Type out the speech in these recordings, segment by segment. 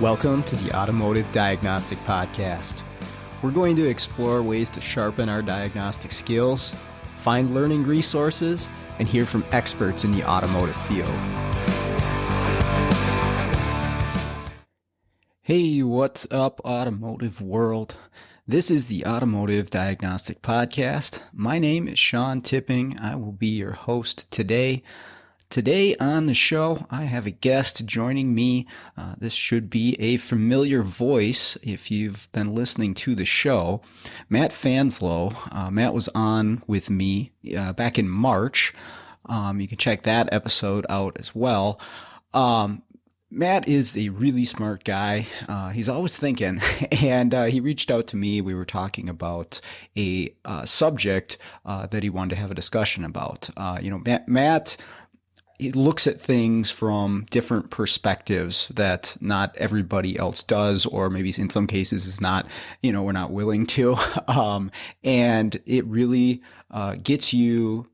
Welcome to the Automotive Diagnostic Podcast. We're going to explore ways to sharpen our diagnostic skills, find learning resources, and hear from experts in the automotive field. Hey, what's up, automotive world? This is the Automotive Diagnostic Podcast. My name is Sean Tipping. I will be your host today. Today on the show, I have a guest joining me. This should be a familiar voice if you've been listening to the show. Matt Fanslow. Matt was on with me back in March. You can check that episode out as well. Matt is a really smart guy. He's always thinking, and he reached out to me. We were talking about a subject that he wanted to have a discussion about. Matt he looks at things from different perspectives that not everybody else does, or maybe in some cases is not, we're not willing to. And it really gets you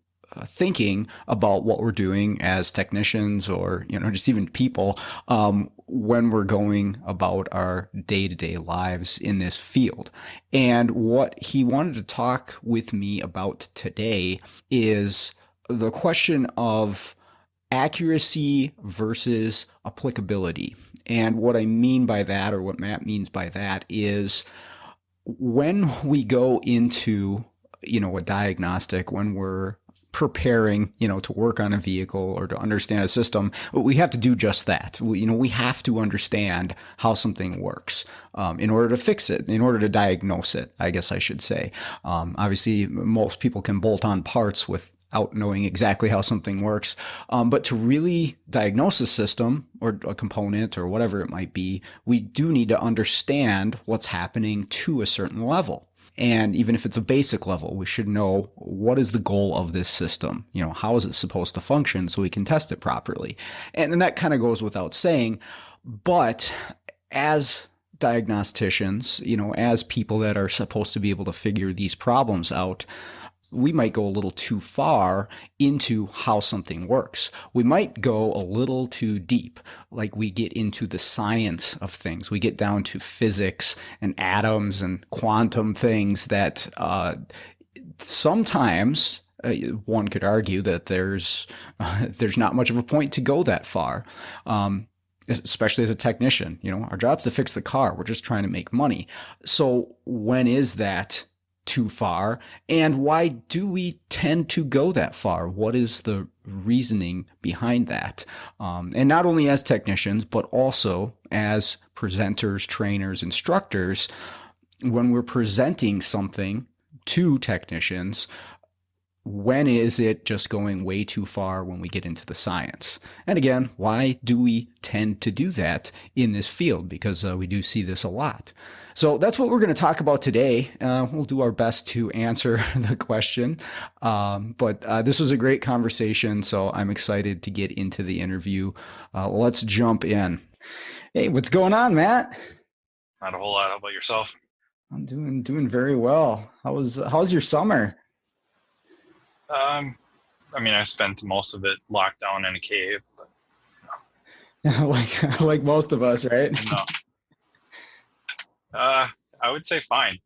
thinking about what we're doing as technicians or, just even people when we're going about our day-to-day lives in this field. And what he wanted to talk with me about today is the question of accuracy versus applicability. And what I mean by that, or what Matt means by that, is when we go into, a diagnostic, when we're preparing, to work on a vehicle or to understand a system, we have to do just that. We have to understand how something works in order to fix it, in order to diagnose it, I guess I should say. Obviously, most people can bolt on parts without knowing exactly how something works. But to really diagnose a system or a component or whatever it might be, we do need to understand what's happening to a certain level. And even if it's a basic level, we should know what is the goal of this system? How is it supposed to function so we can test it properly? And then that kind of goes without saying. But as diagnosticians, as people that are supposed to be able to figure these problems out, we might go a little too far into how something works. We might go a little too deep, like we get into the science of things. We get down to physics and atoms and quantum things that sometimes one could argue that there's not much of a point to go that far. Especially as a technician, our job's to fix the car. We're just trying to make money. So when is that too far, and why do we tend to go that far? What is the reasoning behind that? And not only as technicians, but also as presenters, trainers, instructors, when we're presenting something to technicians, when is it just going way too far when we get into the science? And again, why do we tend to do that in this field? Because we do see this a lot. So that's what we're going to talk about today. We'll do our best to answer the question. But this was a great conversation, so I'm excited to get into the interview. Let's jump in. Hey, what's going on, Matt? Not a whole lot. How about yourself? I'm doing very well. How's your summer? I spent most of it locked down in a cave, but like most of us, right? no. I would say fine.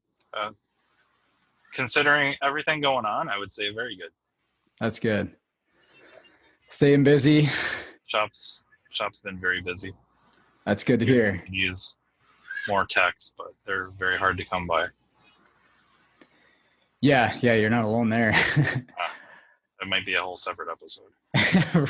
Considering everything going on, I would say very good. That's good. Staying busy. Shop's been very busy. That's good to hear. We use more techs, but they're very hard to come by. Yeah, you're not alone there. It might be a whole separate episode.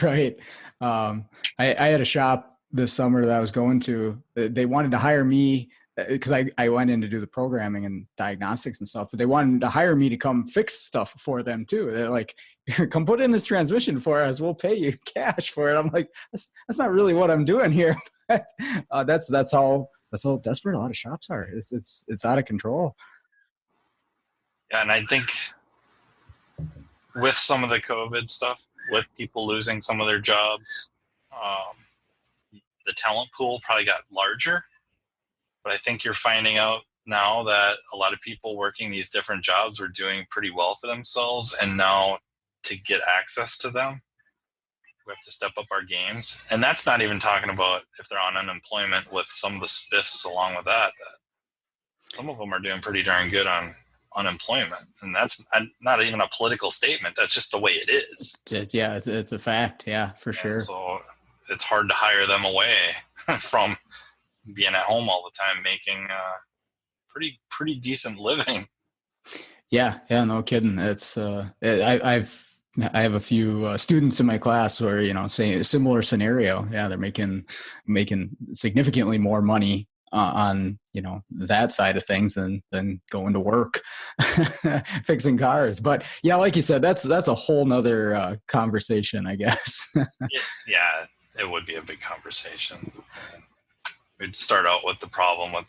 Right. I had a shop this summer that I was going to. They wanted to hire me because I went in to do the programming and diagnostics and stuff, but they wanted to hire me to come fix stuff for them too. They're like, come put in this transmission for us. We'll pay you cash for it. I'm like, that's not really what I'm doing here. That's how desperate a lot of shops are. It's out of control. Yeah, and I think with some of the COVID stuff, with people losing some of their jobs, the talent pool probably got larger. But I think you're finding out now that a lot of people working these different jobs were doing pretty well for themselves, and now to get access to them, we have to step up our games. And that's not even talking about if they're on unemployment with some of the spiffs along with that some of them are doing pretty darn good on unemployment. And that's not even a political statement. That's just the way it is. Yeah, it's a fact. Yeah, for And sure. so it's hard to hire them away from being at home all the time, making pretty decent living. Yeah, no kidding. It's I have a few students in my class where, you know, say a similar scenario. Yeah, they're making significantly more money on, you know, that side of things than going to work fixing cars. But yeah, like you said, that's a whole nother conversation, I guess. Yeah, it would be a big conversation. We'd start out with the problem with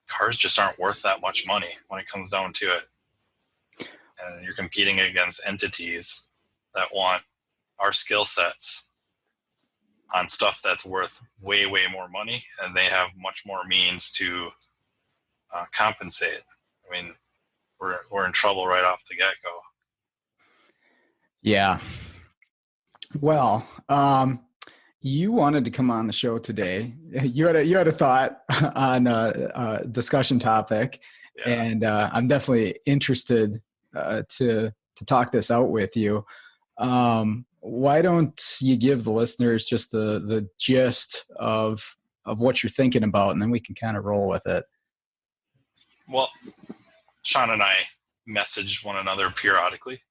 cars just aren't worth that much money when it comes down to it. And you're competing against entities that want our skill sets on stuff that's worth way, way more money, and they have much more means to compensate. I mean, we're in trouble right off the get-go. Yeah. Well, you wanted to come on the show today. You had a thought on a discussion topic, yeah. And I'm definitely interested to talk this out with you. Why don't you give the listeners just the gist of what you're thinking about, and then we can kind of roll with it. Well, Sean and I messaged one another periodically,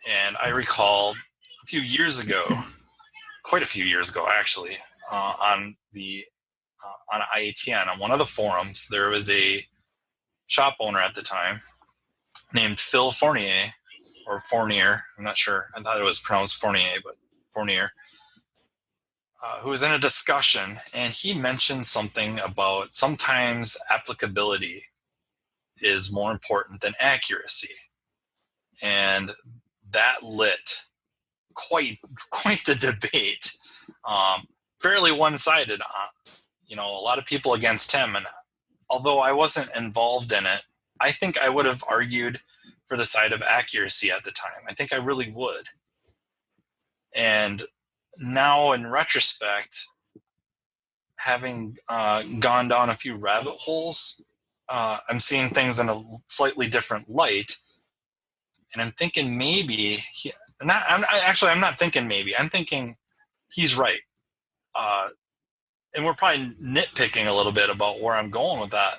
and I recall a few years ago, quite a few years ago actually, on IATN, on one of the forums, there was a shop owner at the time named Phil Fournier, or Fournier, I'm not sure. I thought it was pronounced Fournier, but Fournier, who was in a discussion, and he mentioned something about sometimes applicability is more important than accuracy. And that lit quite the debate, fairly one-sided. You know, a lot of people against him, and although I wasn't involved in it, I think I would have argued for the side of accuracy at the time. I think I really would. And now in retrospect, having gone down a few rabbit holes, I'm seeing things in a slightly different light. And I'm thinking maybe, I'm not thinking maybe, I'm thinking he's right. And we're probably nitpicking a little bit about where I'm going with that.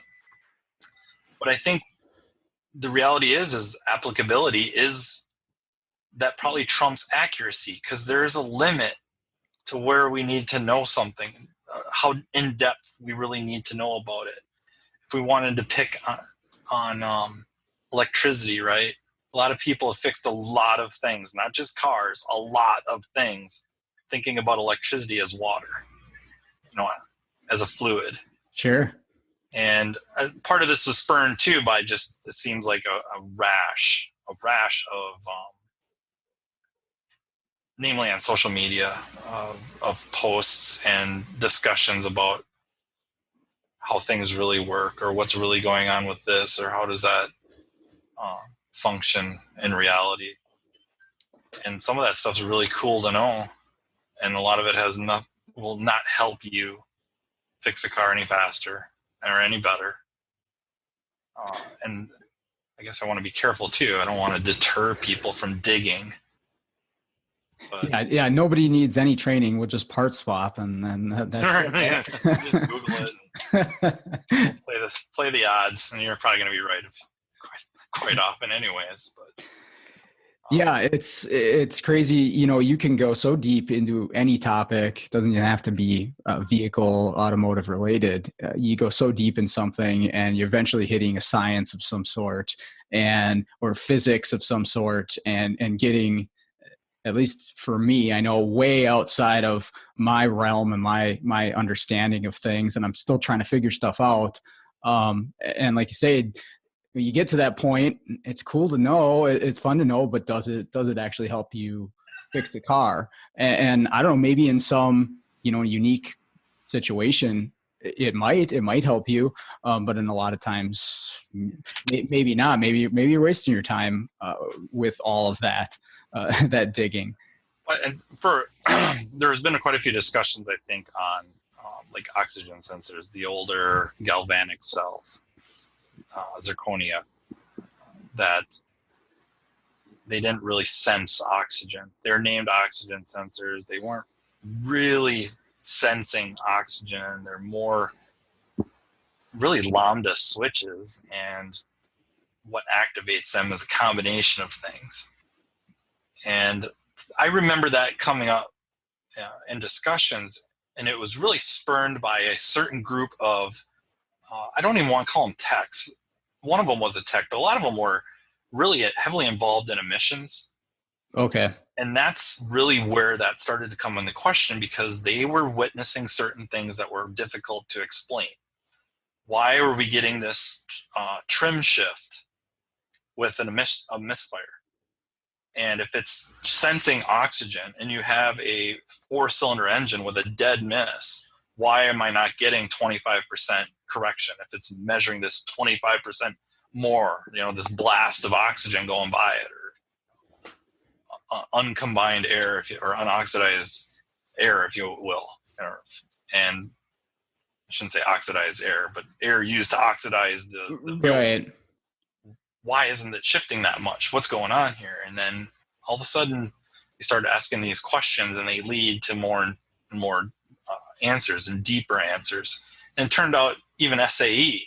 But I think the reality is applicability is that probably trumps accuracy, because there is a limit to where we need to know something, how in depth we really need to know about it. If we wanted to pick on electricity, right? A lot of people have fixed a lot of things, not just cars, a lot of things, thinking about electricity as water, you know, as a fluid. Sure. And part of this was spurned too by just, it seems like a rash of namely on social media, of posts and discussions about how things really work, or what's really going on with this, or how does that function in reality. And some of that stuff's really cool to know, and a lot of it will not help you fix a car any faster or any better. And I guess I want to be careful too. I don't want to deter people from digging. But yeah. Nobody needs any training. We'll just part swap, and then that's just Google it. And play the odds, and you're probably going to be right quite often, anyways. But yeah, it's crazy. You know, you can go so deep into any topic. It doesn't even have to be vehicle, automotive related. You go so deep in something, and you're eventually hitting a science of some sort, or physics of some sort, and getting, at least for me, I know, way outside of my realm and my understanding of things, and I'm still trying to figure stuff out. And like you said, when you get to that point, it's cool to know, it's fun to know, but does it actually help you fix the car? And I don't know, maybe in some, you know, unique situation, it might help you, but in a lot of times, maybe not. Maybe you're wasting your time with all of that that digging. And there's been quite a few discussions, I think, on like oxygen sensors, the older galvanic cells, zirconia, that they didn't really sense oxygen. They're named oxygen sensors. They weren't really sensing oxygen. They're more really lambda switches, and what activates them is a combination of things. And I remember that coming up in discussions, and it was really spurned by a certain group of, I don't even want to call them techs. One of them was a tech, but a lot of them were really heavily involved in emissions. Okay. And that's really where that started to come into question, because they were witnessing certain things that were difficult to explain. Why are we getting this trim shift with a misfire? And if it's sensing oxygen and you have a 4-cylinder engine with a dead miss, why am I not getting 25% correction if it's measuring this 25% more, this blast of oxygen going by it, or uncombined air, or unoxidized air, if you will. And I shouldn't say oxidized air, but air used to oxidize the fuel. Right. Why isn't it shifting that much? What's going on here? And then all of a sudden you start asking these questions, and they lead to more and more answers and deeper answers. And it turned out even SAE,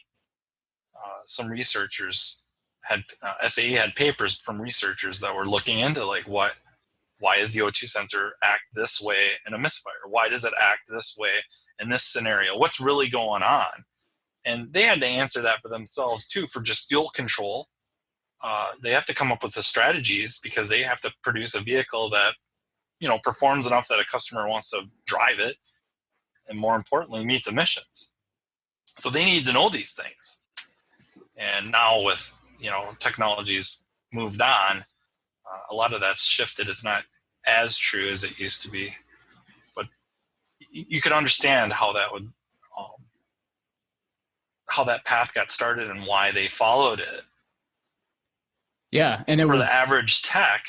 some researchers had, SAE had papers from researchers that were looking into like why is the O2 sensor act this way in a misfire? Why does it act this way in this scenario? What's really going on? And they had to answer that for themselves too, for just fuel control. They have to come up with the strategies, because they have to produce a vehicle that, performs enough that a customer wants to drive it, and more importantly, meets emissions. So they need to know these things. And now with, technology's moved on, a lot of that's shifted. It's not as true as it used to be, but you could understand how that would, how that path got started and why they followed it. Yeah, and for the average tech,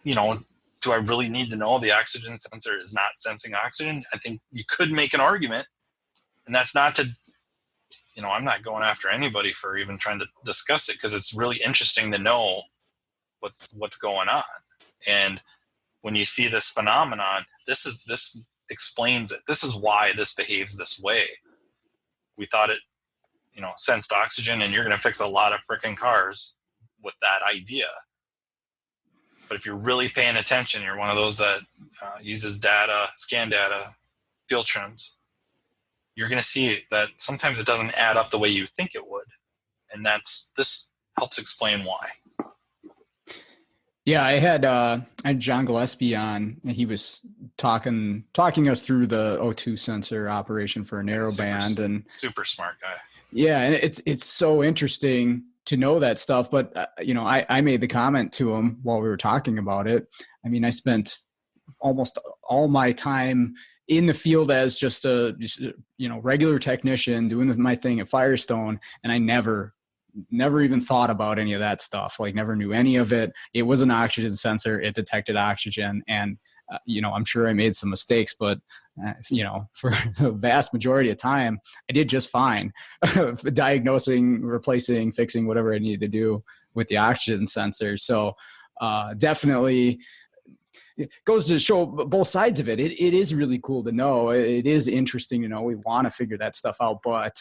do I really need to know the oxygen sensor is not sensing oxygen? I think you could make an argument, and that's not to, I'm not going after anybody for even trying to discuss it, because it's really interesting to know what's going on. And when you see this phenomenon, this explains it. This is why this behaves this way. We thought it, sensed oxygen, and you're going to fix a lot of freaking cars with that idea. But if you're really paying attention, you're one of those that uses data, scan data, fuel trims, you're going to see that sometimes it doesn't add up the way you think it would. And this helps explain why. Yeah, I had John Gillespie on, and he was talking us through the O2 sensor operation for a narrowband, and super smart guy. Yeah, and it's so interesting to know that stuff. But I made the comment to him while we were talking about it. I mean, I spent almost all my time in the field as just a regular technician doing my thing at Firestone, and I never even thought about any of that stuff. Like, never knew any of it. It was an oxygen sensor. It detected oxygen, and I'm sure I made some mistakes, but for the vast majority of time, I did just fine. Diagnosing, replacing, fixing whatever I needed to do with the oxygen sensor. So definitely, it goes to show both sides of it. It is really cool to know. It is interesting to know. We want to figure that stuff out, but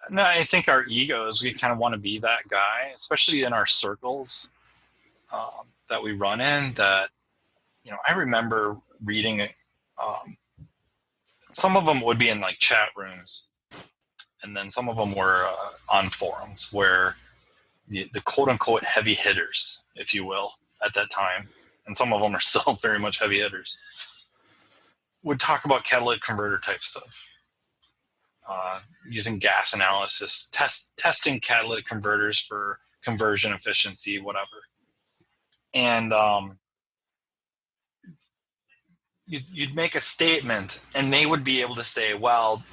no, I think our egos, we kind of want to be that guy, especially in our circles that we run in. That I remember reading some of them would be in like chat rooms, and then some of them were on forums where the quote unquote heavy hitters, if you will, at that time, and some of them are still very much heavy hitters, would talk about catalytic converter type stuff, using gas analysis, testing catalytic converters for conversion efficiency, whatever. And you'd make a statement, and they would be able to say, well,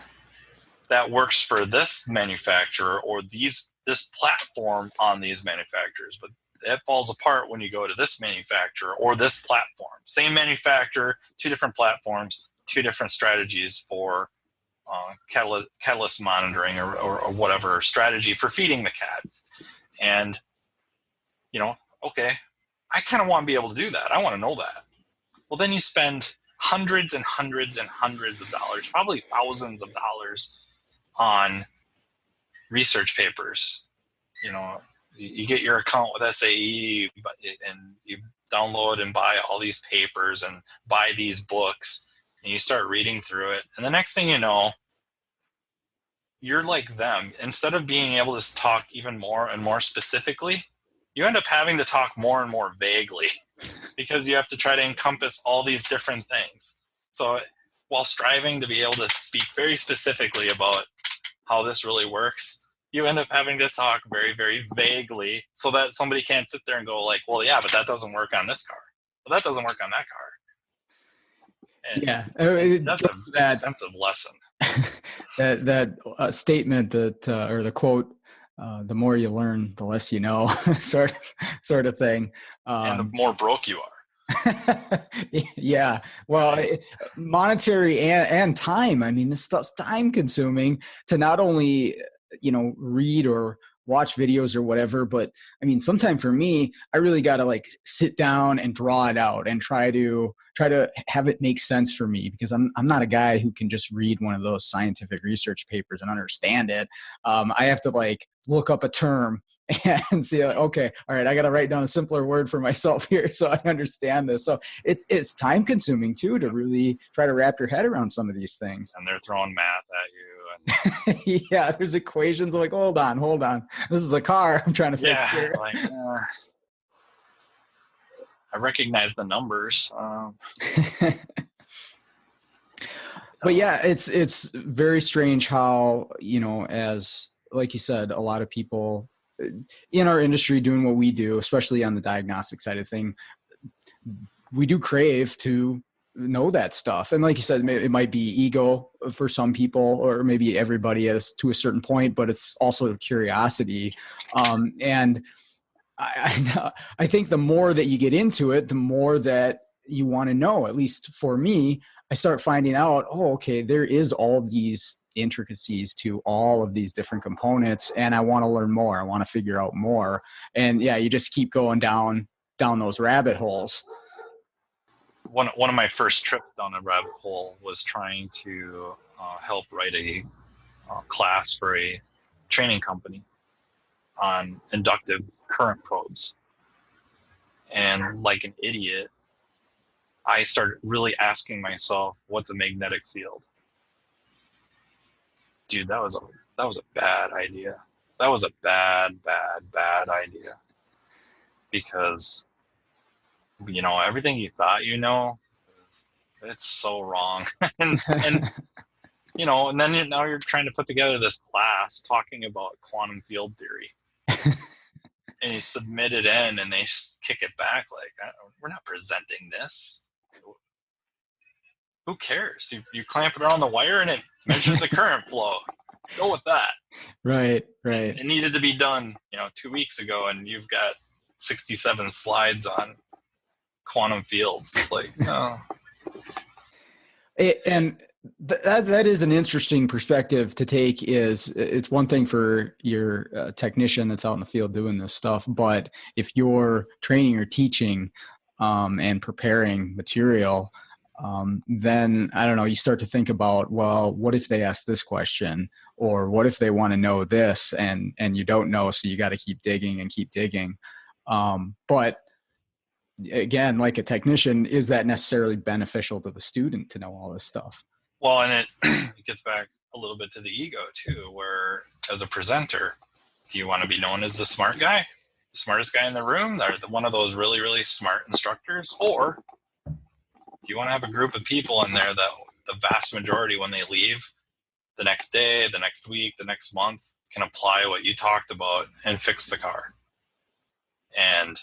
that works for this manufacturer or this platform on these manufacturers, but it falls apart when you go to this manufacturer or this platform. Same manufacturer, two different platforms, two different strategies for catalyst monitoring or whatever strategy for feeding the cat. And, okay, I kind of want to be able to do that. I want to know that. Well, then you spend hundreds and hundreds and hundreds of dollars, probably thousands of dollars on research papers. You get your account with SAE and you download and buy all these papers and buy these books, and you start reading through it. And the next thing you know, you're like them. Instead of being able to talk even more and more specifically, you end up having to talk more and more vaguely because you have to try to encompass all these different things. So while striving to be able to speak very specifically about how this really works, you end up having to talk very, very vaguely so that somebody can't sit there and go like, well, yeah, but that doesn't work on this car. Well, that doesn't work on that car. And Yeah, that's an expensive lesson. that statement that or the quote, the more you learn, the less you know, sort of thing. And the more broke you are. Yeah. Well, monetary and time. I mean, this stuff's time consuming to not only, read or watch videos or whatever, but I mean, sometime for me, I really got to like sit down and draw it out and try to have it make sense for me, because I'm not a guy who can just read one of those scientific research papers and understand it. I have to like look up a term and see like, okay, all right, I got to write down a simpler word for myself here so I understand this. So it's time consuming too to really try to wrap your head around some of these things. And they're throwing math at you. Yeah, there's equations like, hold on. This is a car I'm trying to fix here. Like, I recognize the numbers. But yeah, it's very strange how, as like you said, a lot of people in our industry doing what we do, especially on the diagnostic side of thing, we do crave to know that stuff. And like you said, it might be ego for some people, or maybe everybody is to a certain point, but it's also curiosity. And I think the more that you get into it, the more that you want to know. At least for me, I start finding out, oh, okay, there is all these intricacies to all of these different components, and I want to learn more. I want to figure out more. And yeah, you just keep going down those rabbit holes. One of my first trips down a rabbit hole was trying to help write a class for a training company on inductive current probes. And like an idiot, I started really asking myself, what's a magnetic field? Dude, that was a bad idea. That was a bad idea. Because, everything you thought it's so wrong. and then now you're trying to put together this class talking about quantum field theory. And you submit it in and they kick it back like, we're not presenting this. Who cares? You clamp it around the wire and it measures the current flow. Go with that. Right. It needed to be done, 2 weeks ago, and you've got 67 slides on quantum fields. It's like, no. And that is an interesting perspective to take. It's one thing for your technician that's out in the field doing this stuff, but if you're training or teaching and preparing material, then I don't know, you start to think about, well, what if they ask this question, or what if they want to know this, and you don't know, so you got to keep digging and keep digging. But again, like a technician, is that necessarily beneficial to the student to know all this stuff? Well, and it gets back a little bit to the ego too, where as a presenter, do you want to be known as the smart guy, the smartest guy in the room, or one of those really, really smart instructors? Or do you want to have a group of people in there that the vast majority, when they leave the next day, the next week, the next month, can apply what you talked about and fix the car? And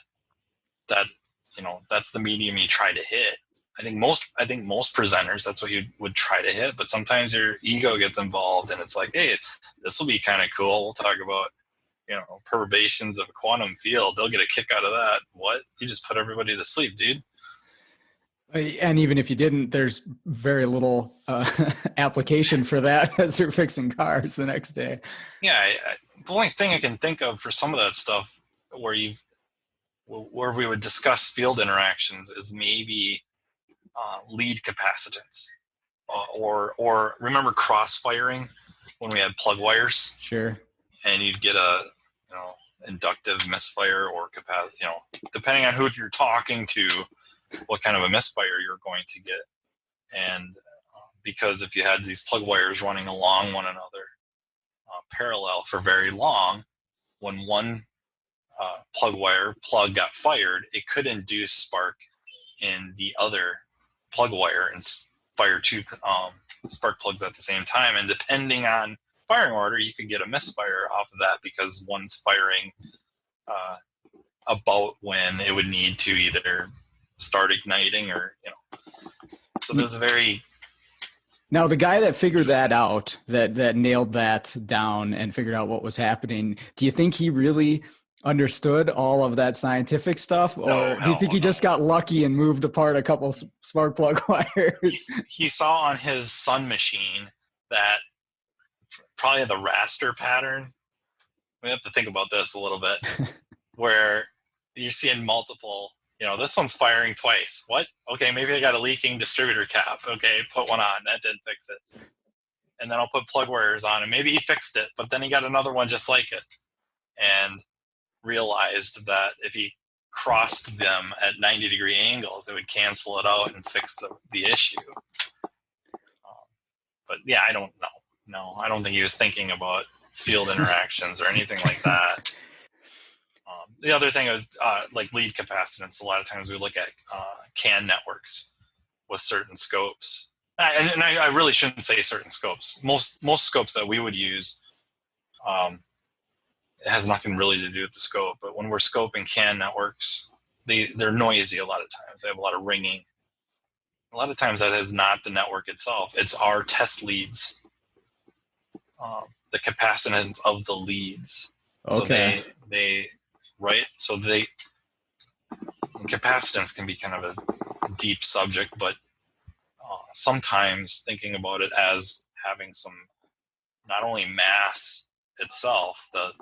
that, that's the medium you try to hit. I think most presenters, that's what you would try to hit, but sometimes your ego gets involved and it's like, hey, this will be kind of cool. We'll talk about, perturbations of a quantum field. They'll get a kick out of that. What? You just put everybody to sleep, dude. And even if you didn't, there's very little application for that as you're fixing cars the next day. Yeah, the only thing I can think of for some of that stuff where we would discuss field interactions is maybe lead capacitance, or remember cross-firing when we had plug wires? Sure. And you'd get a inductive misfire or depending on who you're talking to, what kind of a misfire you're going to get. And because if you had these plug wires running along one another parallel for very long, when one plug got fired, it could induce spark in the other plug wire and fire two spark plugs at the same time. And depending on firing order, you could get a misfire off of that because one's firing about when it would need to either start igniting or, so there's a very... Now, the guy that figured that out, that nailed that down and figured out what was happening, do you think he really understood all of that scientific stuff? Or do you think he just got lucky and moved apart a couple spark plug wires? He saw on his Sun machine that probably the raster pattern, we have to think about this a little bit, where you're seeing multiple, this one's firing twice. What? Okay, maybe I got a leaking distributor cap. Okay, put one on. That didn't fix it. And then I'll put plug wires on, and maybe he fixed it, but then he got another one just like it. And realized that if he crossed them at 90-degree angles, it would cancel it out and fix the issue. But yeah, I don't know. No, I don't think he was thinking about field interactions or anything like that. The other thing is like lead capacitance. A lot of times we look at CAN networks with certain scopes. And I really shouldn't say certain scopes. Most scopes that we would use, it has nothing really to do with the scope. But when we're scoping CAN networks, they're noisy a lot of times. They have a lot of ringing. A lot of times that is not the network itself. It's our test leads. The capacitance of the leads. Okay. So capacitance can be kind of a deep subject, but sometimes thinking about it as having some, not only mass itself, the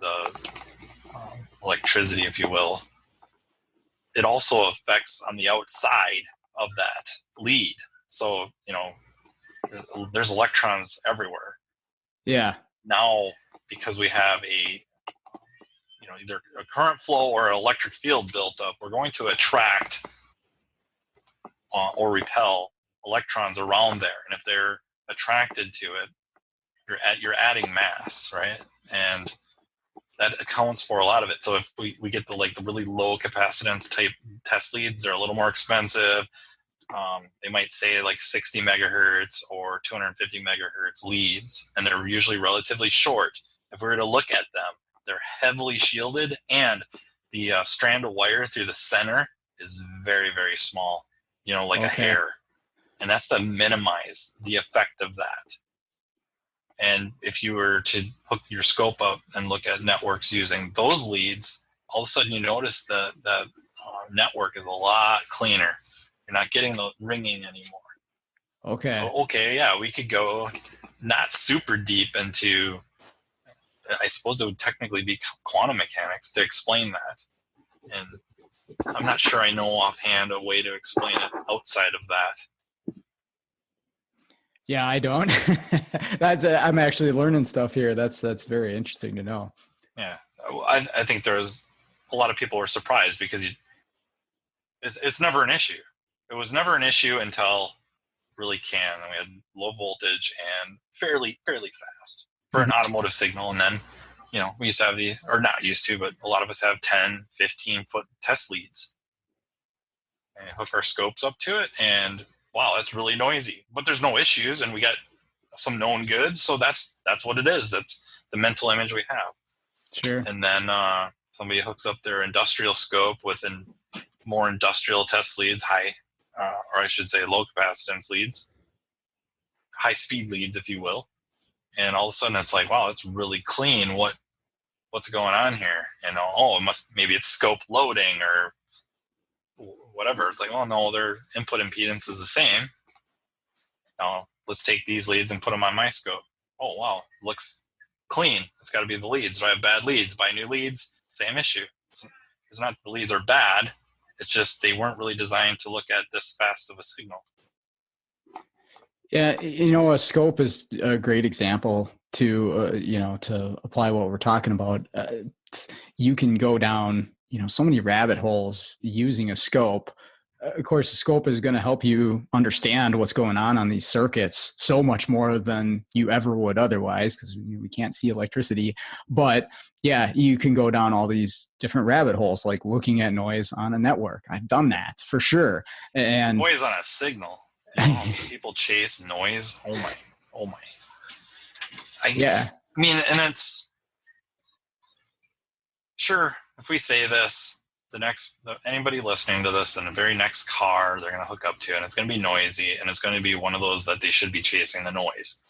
electricity, if you will, it also affects on the outside of that lead. So, there's electrons everywhere. Yeah. Now, because we have either a current flow or an electric field built up, we're going to attract or repel electrons around there. And if they're attracted to it, you're adding mass, right? And that accounts for a lot of it. So if we get the really low capacitance type test leads, they're a little more expensive. They might say 60 megahertz or 250 megahertz leads, and they're usually relatively short. If we were to look at them, they're heavily shielded, and the strand of wire through the center is very, very small, a hair. And that's to minimize the effect of that. And if you were to hook your scope up and look at networks using those leads, all of a sudden you notice that the network is a lot cleaner. You're not getting the ringing anymore. Okay. So, we could go not super deep into, I suppose it would technically be quantum mechanics to explain that. And I'm not sure I know offhand a way to explain it outside of that. Yeah, I don't. I'm actually learning stuff here. That's very interesting to know. Yeah, I think there's a lot of people were surprised because it's never an issue. It was never an issue until really CAN, and we had low voltage and fairly fast for an automotive signal. And then, we used to have or not used to, but a lot of us have 10, 15 foot test leads and hook our scopes up to it. And wow, that's really noisy, but there's no issues. And we got some known goods. So that's what it is. That's the mental image we have. Sure. And then somebody hooks up their industrial scope with more industrial test leads, high or I should say low capacitance leads, high speed leads, if you will. And all of a sudden it's like, wow, it's really clean. What's going on here? And maybe it's scope loading or whatever. It's like, oh no, their input impedance is the same. Now let's take these leads and put them on my scope. Oh wow, looks clean. It's got to be the leads. Do I have bad leads? Buy new leads? Same issue. It's not the leads are bad. It's just they weren't really designed to look at this fast of a signal. Yeah, a scope is a great example to to apply what we're talking about. You can go down so many rabbit holes using a scope. Of course, the scope is going to help you understand what's going on these circuits so much more than you ever would otherwise, because we can't see electricity. But yeah, you can go down all these different rabbit holes, like looking at noise on a network. I've done that for sure. And noise on a signal. People chase noise. Oh my. Yeah. I mean, and it's sure if we say this, anybody listening to this in the very next car they're going to hook up to, and it's going to be noisy, and it's going to be one of those that they should be chasing the noise.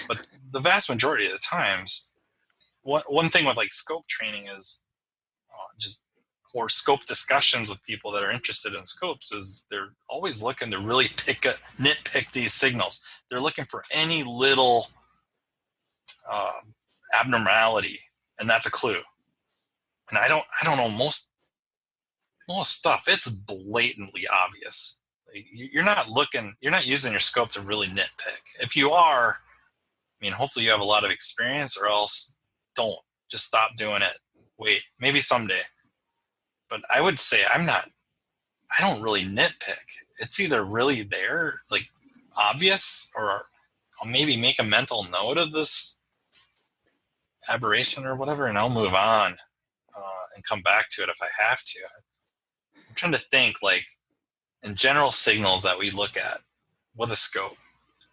But the vast majority of the times, one thing with like scope training is or scope discussions with people that are interested in scopes is they're always looking to really nitpick these signals. They're looking for any little abnormality, and that's a clue. And I don't know, most stuff, it's blatantly obvious. Like, you're not using your scope to really nitpick. If you are, I mean, hopefully you have a lot of experience, or else don't. Just stop doing it. Wait, maybe someday. But I would say I don't really nitpick. It's either really there, like obvious, or I'll maybe make a mental note of this aberration or whatever, and I'll move on and come back to it if I have to. I'm trying to think, like, in general signals that we look at with a scope,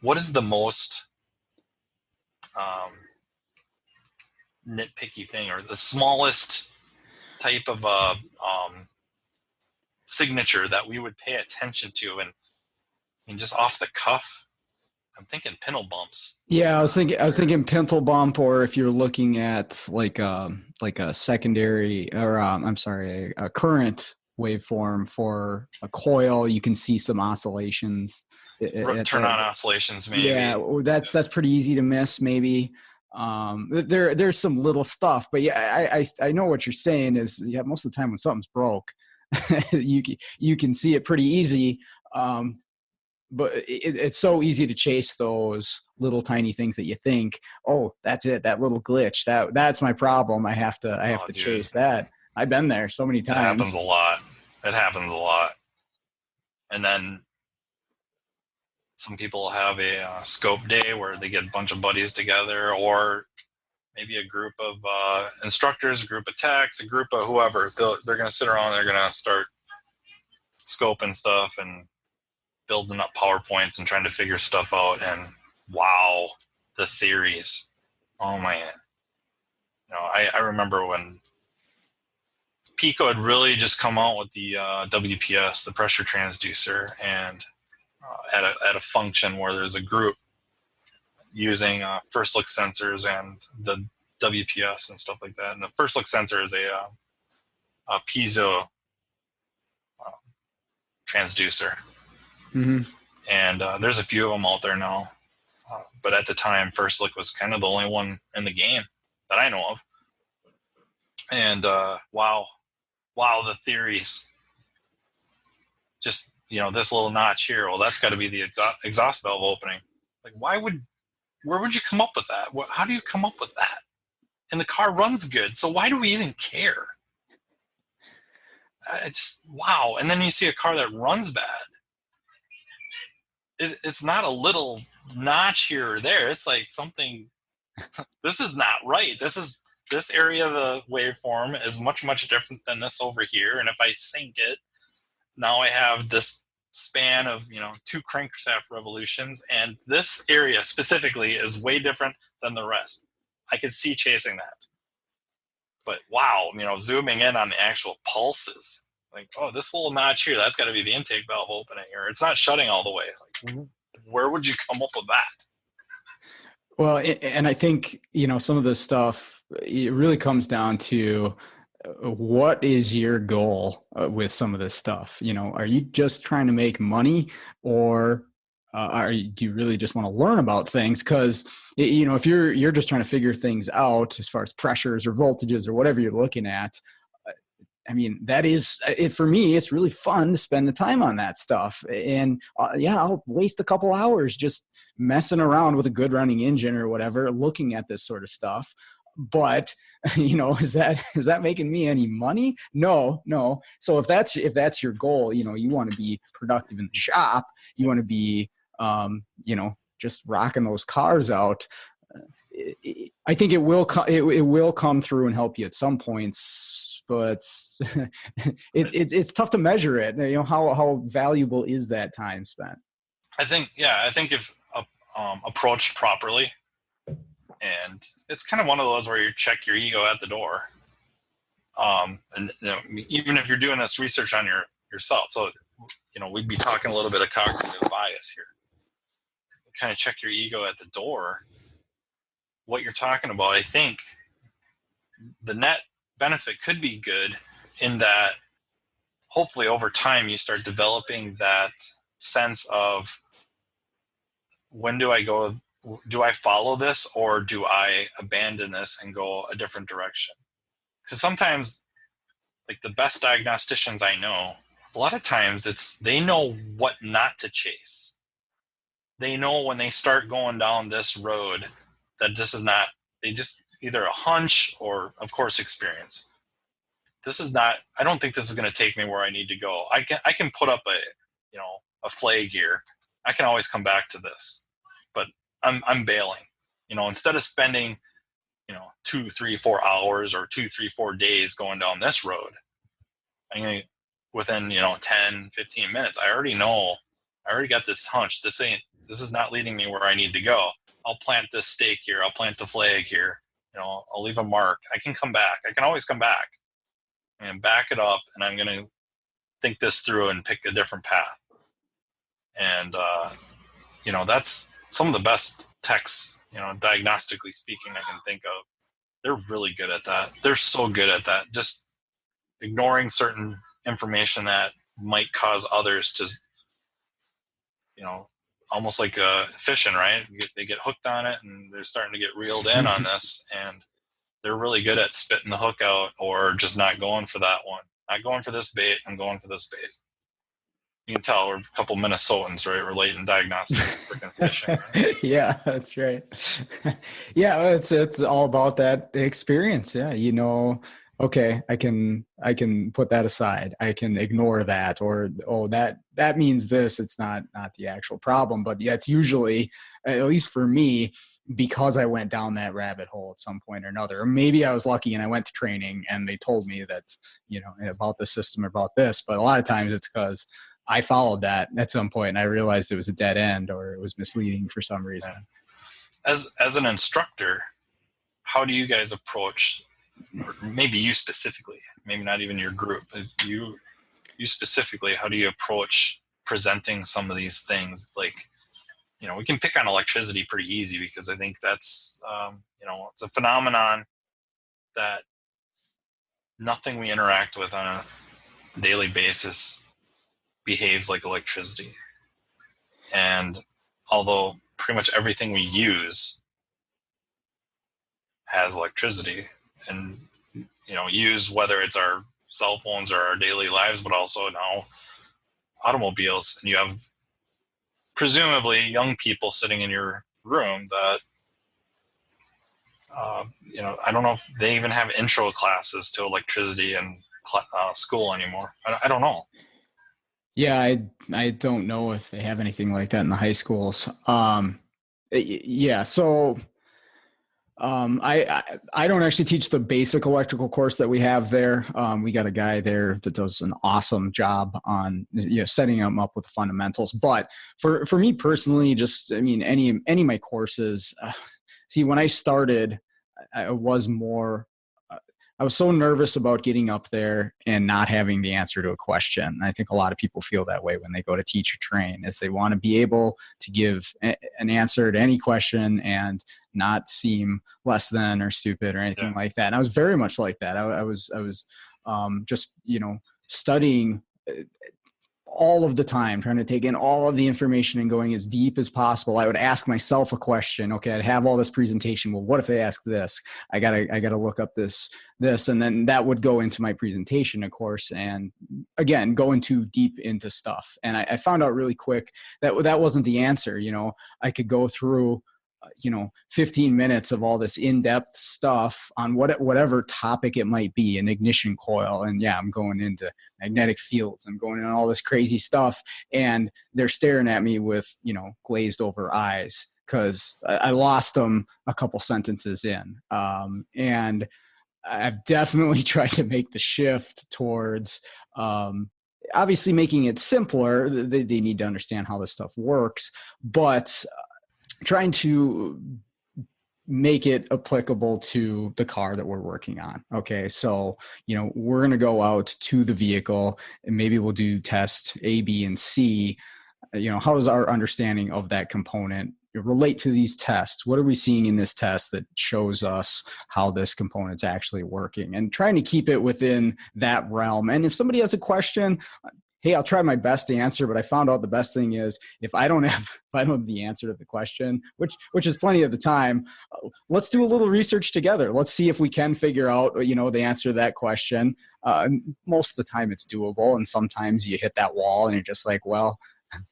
what is the most nitpicky thing, or the smallest type of signature that we would pay attention to? And just off the cuff, I'm thinking pintle bumps. Yeah, I was thinking pintle bump, or if you're looking at like a secondary, or a current waveform for a coil, you can see some oscillations. Turn on oscillations, maybe. Yeah, that's pretty easy to miss, maybe. There's some little stuff, but yeah, I know what you're saying is, yeah, most of the time when something's broke, you can see it pretty easy. But it's so easy to chase those little tiny things that you think, oh, that's it, that little glitch, that's my problem. I have to chase that. I've been there so many times. It happens a lot. And then some people have a scope day where they get a bunch of buddies together, or maybe a group of instructors, a group of techs, a group of whoever. They're going to sit around, they're going to start scoping stuff and building up PowerPoints and trying to figure stuff out. And wow, the theories. Oh man. I remember when Pico had really just come out with the WPS, the pressure transducer, and at a function where there's a group using first look sensors and the WPS and stuff like that. And the first look sensor is a piezo transducer. Mm-hmm. And there's a few of them out there now. But at the time, First Look was kind of the only one in the game that I know of. And wow, the theories. Just, this little notch here, well, that's got to be the exhaust valve opening. Like, where would you come up with that? How do you come up with that? And the car runs good, so why do we even care? Wow. And then you see a car that runs bad. It's not a little notch here or there. It's like something, this is not right. This area of the waveform is much, much different than this over here. And if I sync it, now I have this span of, 2 crankshaft revolutions. And this area specifically is way different than the rest. I could see chasing that. But wow, zooming in on the actual pulses, Like, oh, this little notch here, that's got to be the intake valve opening, or it's not shutting all the way. Like, where would you come up with that? Well, and I think, some of this stuff, it really comes down to what is your goal with some of this stuff? Are you just trying to make money, or do you really just want to learn about things? Because, if you're just trying to figure things out as far as pressures or voltages or whatever you're looking at, I mean, that is it for me. It's really fun to spend the time on that stuff. And I'll waste a couple hours just messing around with a good running engine or whatever, looking at this sort of stuff. But, is that making me any money? No. So if that's your goal, you want to be productive in the shop, you want to be, just rocking those cars out. I think it will come through and help you at some points, but it's tough to measure it. How valuable is that time spent? I think if approached properly, and it's kind of one of those where you check your ego at the door. And even if you're doing this research on yourself, so we'd be talking a little bit of cognitive bias here. Kind of check your ego at the door. What you're talking about, I think the net benefit could be good in that hopefully over time you start developing that sense of, when do I follow this, or do I abandon this and go a different direction? Because sometimes, like the best diagnosticians I know, a lot of times they know what not to chase. They know when they start going down this road that this is not, they just either a hunch or, of course, experience. I don't think this is going to take me where I need to go. I can put up a flag here. I can always come back to this, but I'm bailing. Instead of spending 2, 3, 4 hours or 2, 3, 4 days going down this road, I'm going to, within 10, 15 minutes, I already got this hunch. This is not leading me where I need to go. I'll plant this stake here. I'll plant the flag here. I'll leave a mark. I can come back. I can always come back and back it up, and I'm going to think this through and pick a different path. And that's some of the best techs, diagnostically speaking, I can think of. They're really good at that. They're so good at that. Just ignoring certain information that might cause others to, almost like fishing, right? They get hooked on it, and they're starting to get reeled in on this, and they're really good at spitting the hook out, or just not going for that one. Not going for this bait. I'm going for this bait. You can tell we're a couple Minnesotans, right? We're late in diagnostics, freaking fishing. Right? Yeah, that's right. Yeah, it's all about that experience. Yeah, okay, I can put that aside. I can ignore that, or that means this. It's not the actual problem, but yeah, it's usually, at least for me, because I went down that rabbit hole at some point or another. Or maybe I was lucky and I went to training and they told me that about the system or about this. But a lot of times it's because I followed that at some point and I realized it was a dead end or it was misleading for some reason. As an instructor, how do you guys approach, or maybe you specifically, maybe not even your group, but you specifically, how do you approach presenting some of these things? Like, we can pick on electricity pretty easy because I think that's, it's a phenomenon that nothing we interact with on a daily basis behaves like electricity. And although pretty much everything we use has electricity, and use, whether it's our cell phones or our daily lives, but also now automobiles, and you have presumably young people sitting in your room that I don't know if they even have intro classes to electricity in school anymore. I don't know. Yeah, I don't know if they have anything like that in the high schools. Yeah, so I don't actually teach the basic electrical course that we have there. We got a guy there that does an awesome job on setting them up with the fundamentals. But for me personally, any of my courses. See, when I started, I was more I was so nervous about getting up there and not having the answer to a question. I think a lot of people feel that way when they go to teach or train, is they want to be able to give an answer to any question and not seem less than or stupid or anything like that. And I was very much like that. I was just, studying all of the time, trying to take in all of the information and going as deep as possible. I would ask myself a question. Okay, I'd have all this presentation. Well, what if they ask this? I gotta look up this, and then that would go into my presentation, of course. And again, going too deep into stuff. And I found out really quick that that wasn't the answer. I could go through 15 minutes of all this in-depth stuff on whatever topic it might be, an ignition coil. And yeah, I'm going into magnetic fields. I'm going into all this crazy stuff. And they're staring at me with, glazed over eyes because I lost them a couple sentences in. And I've definitely tried to make the shift towards, obviously making it simpler. They need to understand how this stuff works, but trying to make it applicable to the car that we're working on. Okay. So, we're going to go out to the vehicle and maybe we'll do test A, B, and C. How does our understanding of that component relate to these tests? What are we seeing in this test that shows us how this component's actually working, and trying to keep it within that realm. And if somebody has a question, hey, I'll try my best to answer, but I found out the best thing is if I don't have the answer to the question, which is plenty of the time, let's do a little research together. Let's see if we can figure out, the answer to that question. Most of the time it's doable. And sometimes you hit that wall and you're just like, well,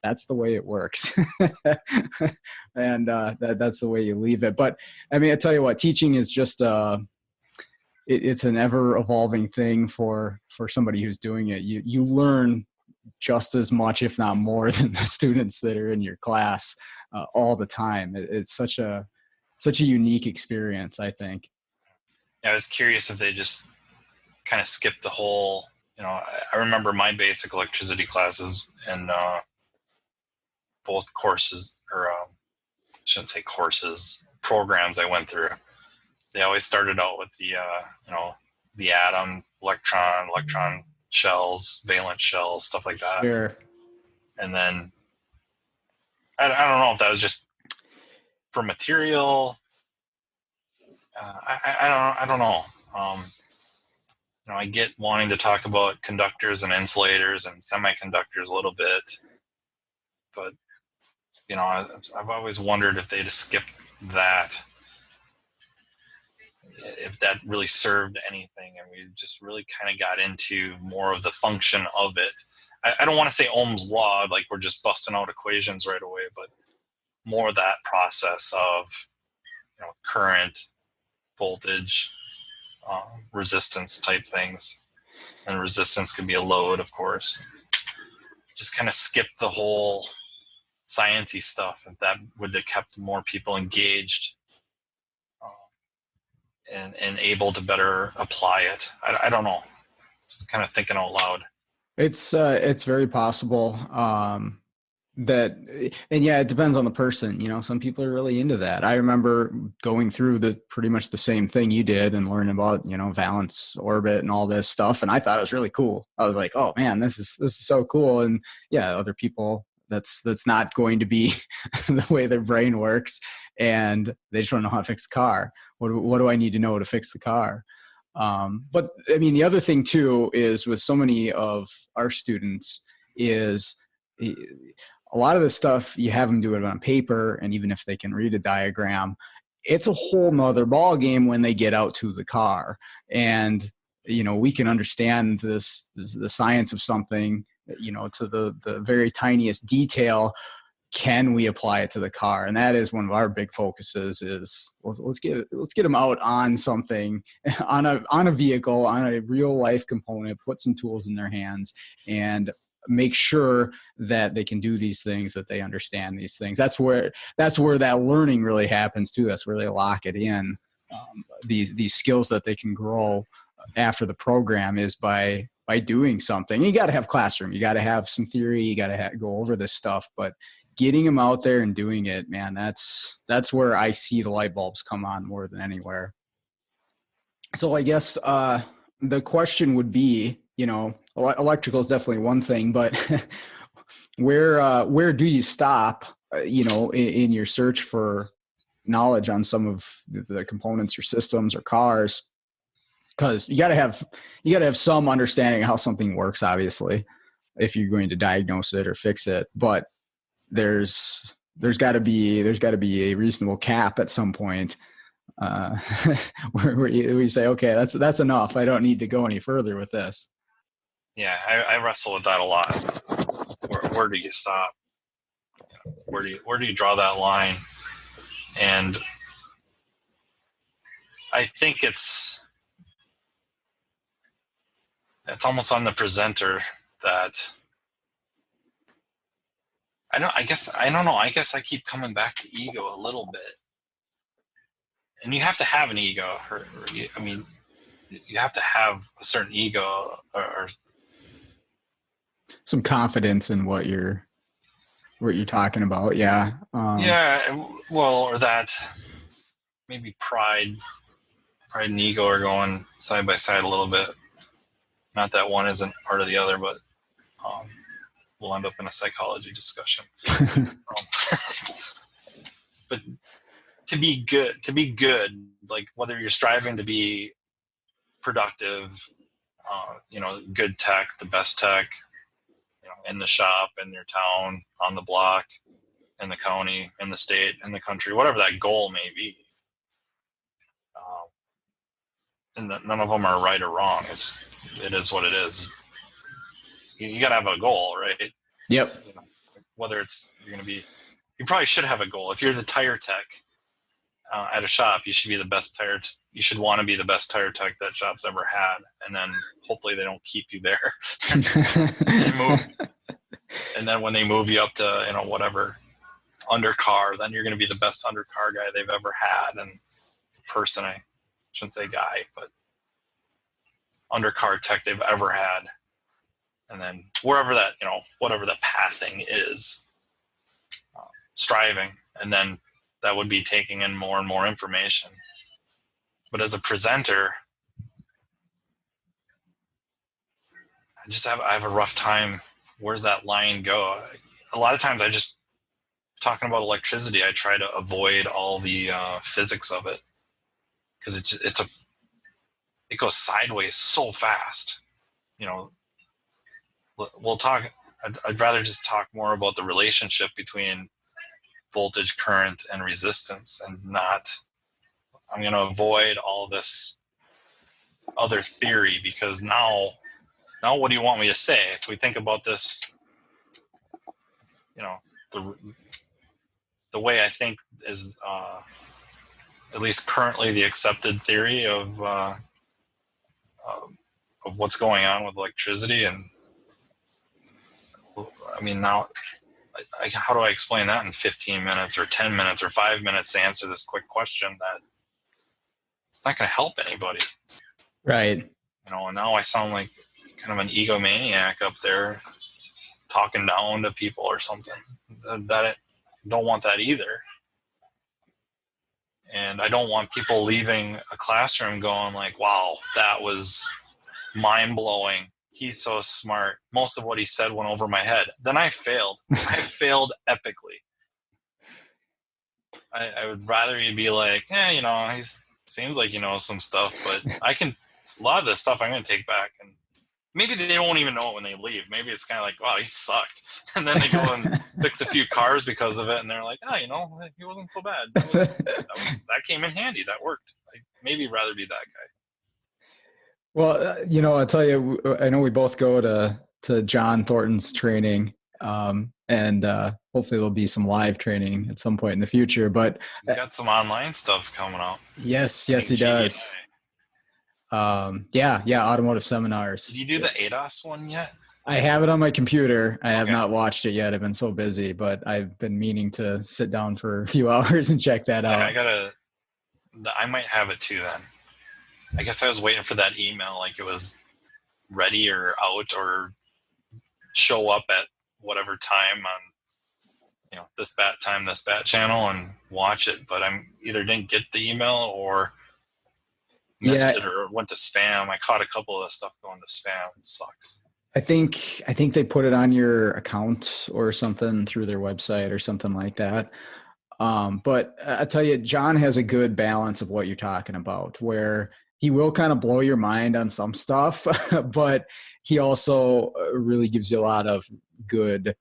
that's the way it works. And that's the way you leave it. But I mean, I tell you what, teaching is just, it's an ever evolving thing for somebody who's doing it. You learn just as much, if not more, than the students that are in your class all the time. It's such a unique experience, I think. Yeah, I was curious if they just kind of skipped the whole, I remember my basic electricity classes and both courses, or I shouldn't say courses, programs I went through. They always started out with the, the atom, electron shells, valence shells, stuff like that. Sure. And then I don't know if that was just for material. I don't know. I get wanting to talk about conductors and insulators and semiconductors a little bit, but I've always wondered if they just skipped that, if that really served anything, and we just really kind of got into more of the function of it. I don't want to say Ohm's law, like we're just busting out equations right away, but more of that process of current, voltage, resistance type things. And resistance can be a load, of course. Just kind of skip the whole sciencey stuff, and that would have kept more people engaged and able to better apply it. I don't know. Just kind of thinking out loud. It's very possible that, and yeah, it depends on the person. Some people are really into that. I remember going through pretty much the same thing you did and learning about valence orbit and all this stuff, and I thought it was really cool. I was like, oh man, this is so cool. And yeah, other people, that's not going to be the way their brain works, and they just want to know how to fix the car. What do I need to know to fix the car? But I mean, the other thing too is with so many of our students is a lot of the stuff you have them do it on paper, and even if they can read a diagram, it's a whole nother ball game when they get out to the car. And we can understand the science of something, to the very tiniest detail. Can we apply it to the car? And that is one of our big focuses is let's get them out on something, on a vehicle, on a real life component, put some tools in their hands and make sure that they can do these things, that they understand these things. That's where that learning really happens too. That's where they lock it in. These skills that they can grow after the program is by doing something. You got to have classroom, you got to have some theory, you got to go over this stuff, but getting them out there and doing it, man, that's where I see the light bulbs come on more than anywhere. So I guess the question would be, electrical is definitely one thing, but where do you stop, in your search for knowledge on some of the components or systems or cars? Because you got to have some understanding of how something works, obviously, if you're going to diagnose it or fix it. But there's got to be a reasonable cap at some point, uh, where we say, okay, that's enough. I don't need to go any further with this. Yeah, I wrestle with that a lot. Where do you stop? Where do you draw that line? And I think it's almost on the presenter that I don't know. I guess I keep coming back to ego a little bit, and you have to have an ego. You have to have a certain ego, or Some confidence in what you're talking about. Yeah. yeah, well, or that maybe pride and ego are going side by side a little bit. Not that one isn't part of the other, but we'll end up in a psychology discussion. But to be good, like whether you're striving to be productive, good tech, the best tech, in the shop, in your town, on the block, in the county, in the state, in the country, whatever that goal may be. And none of them are right or wrong. It is what it is. You got to have a goal, right? Yep. Whether you probably should have a goal. If you're the tire tech at a shop, you should be the best you should want to be the best tire tech that shop's ever had. And then hopefully they don't keep you there. And then when they move you up to, whatever undercar, then you're going to be the best undercar guy they've ever had. And person, I shouldn't say guy, but undercar tech they've ever had. And then whatever the pathing is, striving, and then that would be taking in more and more information. But as a presenter, I have a rough time. Where's that line go? A lot of times talking about electricity, I try to avoid all the physics of it, because it goes sideways so fast. We'll talk. I'd rather just talk more about the relationship between voltage, current, and resistance, and not. I'm going to avoid all this other theory, because now what do you want me to say? If we think about this, the way I think is at least currently the accepted theory of what's going on with electricity. And now, how do I explain that in 15 minutes or 10 minutes or 5 minutes to answer this quick question that it's not going to help anybody? Right. And now I sound like kind of an egomaniac up there talking down to people or something. That I don't want that either. And I don't want people leaving a classroom going like, wow, that was mind-blowing. He's so smart. Most of what he said went over my head. Then I failed. I failed epically. I would rather you be like, he seems like he knows some stuff, but a lot of this stuff I'm going to take back. And maybe they won't even know it when they leave. Maybe it's kind of like, wow, he sucked. And then they go and fix a few cars because of it. And they're like, he wasn't so bad. That came in handy. That worked. I'd maybe rather be that guy. Well, I'll tell you, I know we both go to John Thornton's training, and hopefully there'll be some live training at some point in the future. But he's got some online stuff coming out. Yes, he does. Automotive seminars. Did you do the ADAS one yet? I have it on my computer. I have not watched it yet. I've been so busy, but I've been meaning to sit down for a few hours and check that out. I might have it too then. I guess I was waiting for that email, like it was ready or out or show up at whatever time on, this bat channel and watch it. But I'm either didn't get the email or missed Yeah, it or went to spam. I caught a couple of the stuff going to spam. It sucks. I think they put it on your account or something through their website or something like that. But I tell you, John has a good balance of what you're talking about, where he will kind of blow your mind on some stuff, but he also really gives you a lot of good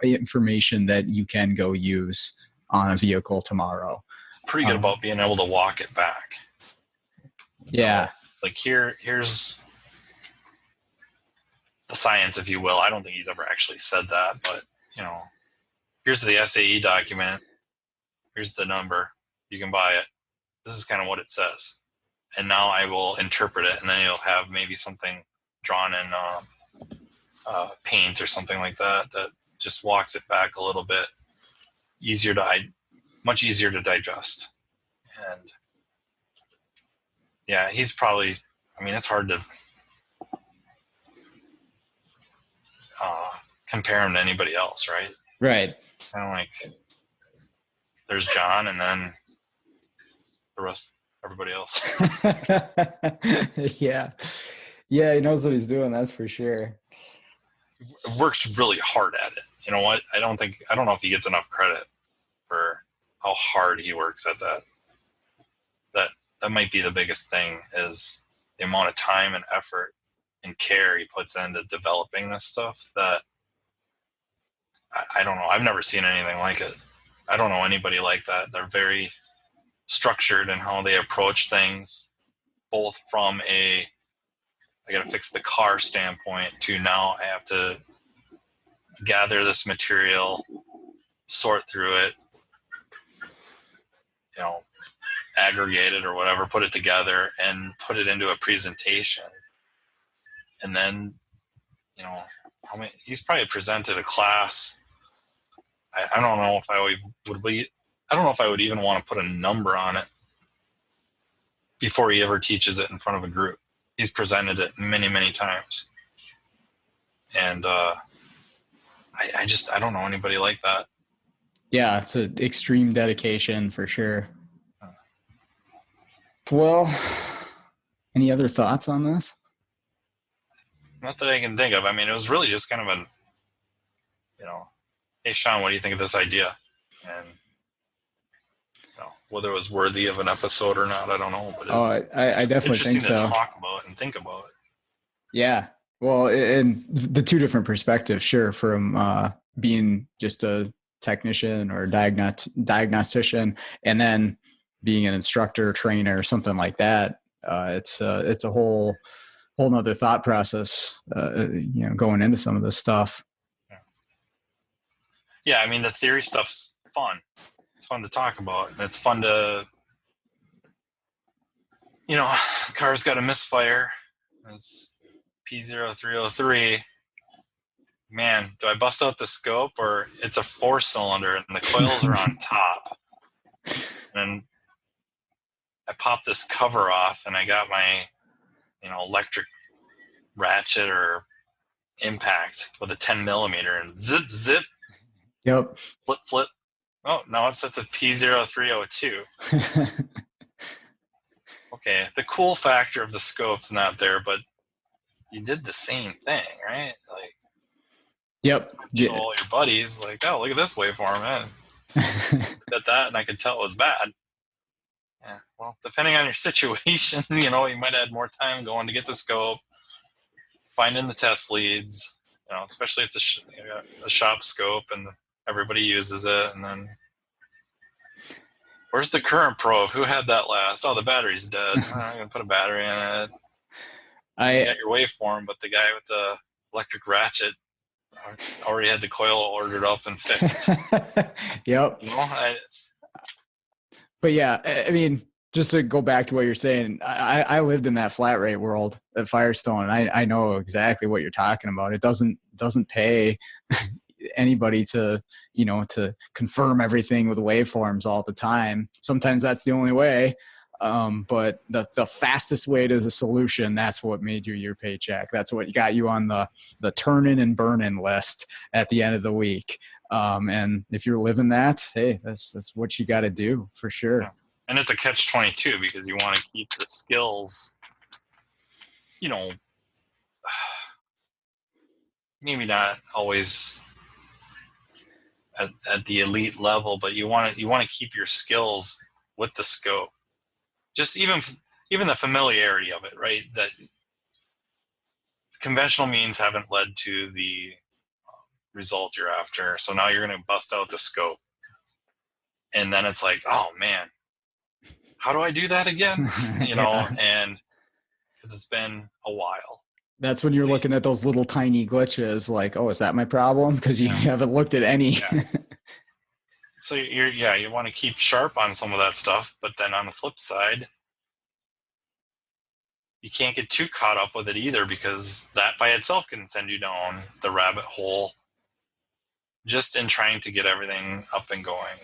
information that you can go use on a vehicle tomorrow. It's pretty good about being able to walk it back. Yeah. Like here's the science, if you will. I don't think he's ever actually said that, but here's the SAE document. Here's the number. You can buy it. This is kind of what it says. And now I will interpret it, and then you'll have maybe something drawn in paint or something like that that just walks it back a little bit. Much easier to digest. And yeah, he's probably, it's hard to compare him to anybody else, right? Right. Kind of like there's John and then the rest, everybody else. Yeah. Yeah, he knows what he's doing, that's for sure. Works really hard at it. You know what? I don't know if he gets enough credit for how hard he works at that. That might be the biggest thing, is the amount of time and effort and care he puts into developing this stuff. That I don't know. I've never seen anything like it. I don't know anybody like that. They're very structured in how they approach things, both from I got to fix the car standpoint to now I have to gather this material, sort through it, aggregate it or whatever, put it together and put it into a presentation. And then, he's probably presented a class. I don't know if I don't know if I would even want to put a number on it before he ever teaches it in front of a group. He's presented it many, many times. And I don't know anybody like that. Yeah, it's an extreme dedication for sure. Well, any other thoughts on this? Not that I can think of. It was really just kind of hey, Sean, what do you think of this idea? And whether it was worthy of an episode or not, I don't know. But I definitely think so. Interesting to talk about and think about it. Yeah. Well, and the two different perspectives, sure, from being just a technician or diagnostician, and then being an instructor, trainer, something like that. It's a whole nother thought process, going into some of this stuff. Yeah, the theory stuff's fun. It's fun to talk about. And it's fun to, car's got a misfire. It's P0303. Man, do I bust out the scope, or it's a 4-cylinder and the coils are on top? And I popped this cover off and I got my, electric ratchet or impact with a 10 millimeter and zip. Yep. Flip. Oh, no, it's a P0302. Okay, the cool factor of the scope's not there, but you did the same thing, right? Like, yep. Show all your buddies, like, oh, look at this waveform, man. Did that, and I could tell it was bad. Yeah, well, depending on your situation, you might add more time going to get the scope, finding the test leads, especially if it's a shop scope and everybody uses it. And then, where's the current probe? Who had that last? Oh, the battery's dead. I'm going to put a battery in it. You got your waveform, but the guy with the electric ratchet already had the coil ordered up and fixed. Yep. But yeah, just to go back to what you're saying, I lived in that flat rate world at Firestone, and I know exactly what you're talking about. It doesn't pay anybody to confirm everything with waveforms all the time. Sometimes that's the only way. But the fastest way to the solution, that's what made you your paycheck. That's what got you on the turn-in and burn-in list at the end of the week. And if you're living that, hey, that's what you got to do for sure. And it's a catch-22 because you want to keep the skills, maybe not always at the elite level, but you want to keep your skills with the scope. Just even the familiarity of it, right? That conventional means haven't led to the result you're after. So now you're going to bust out the scope. And then it's like, oh man, how do I do that again? And because it's been a while. That's when you're looking at those little tiny glitches like, oh, is that my problem? Because you haven't looked at any. Yeah. So you want to keep sharp on some of that stuff, but then on the flip side, you can't get too caught up with it either, because that by itself can send you down the rabbit hole just in trying to get everything up and going.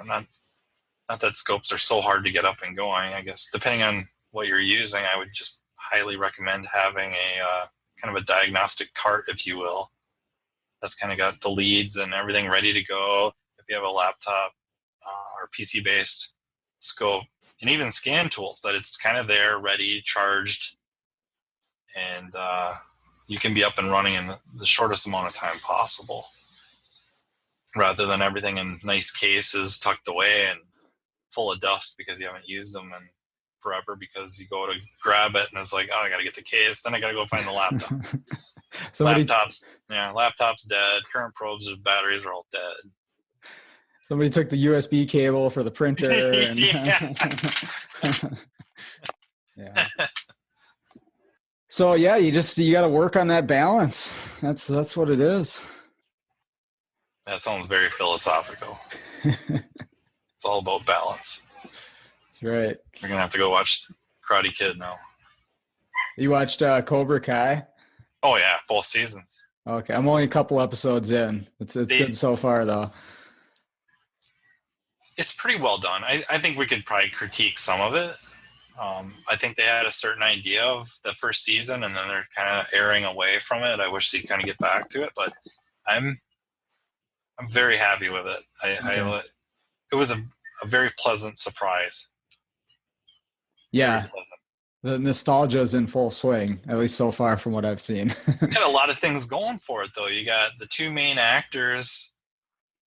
Not that scopes are so hard to get up and going. I guess depending on what you're using, I would just highly recommend having a kind of a diagnostic cart, if you will. That's kind of got the leads and everything ready to go. If you have a laptop or PC-based scope, and even scan tools, that it's kind of there, ready, charged, and you can be up and running in the shortest amount of time possible, rather than everything in nice cases tucked away and full of dust because you haven't used them in forever, because you go to grab it and it's like, oh, I got to get the case, then I got to go find the laptop. Laptop's dead. Current probes of batteries are all dead. Somebody took the USB cable for the printer. And yeah. So yeah, you got to work on that balance. That's what it is. That sounds very philosophical. It's all about balance. That's right. We're gonna have to go watch Karate Kid now. You watched Cobra Kai? Oh yeah, both seasons. Okay, I'm only a couple episodes in. It's good so far though. It's pretty well done. I think we could probably critique some of it. I think they had a certain idea of the first season, and then they're kind of erring away from it. I wish they'd kind of get back to it, but I'm very happy with it. It was a very pleasant surprise. Yeah, the nostalgia is in full swing, at least so far from what I've seen. Got a lot of things going for it, though. You got the two main actors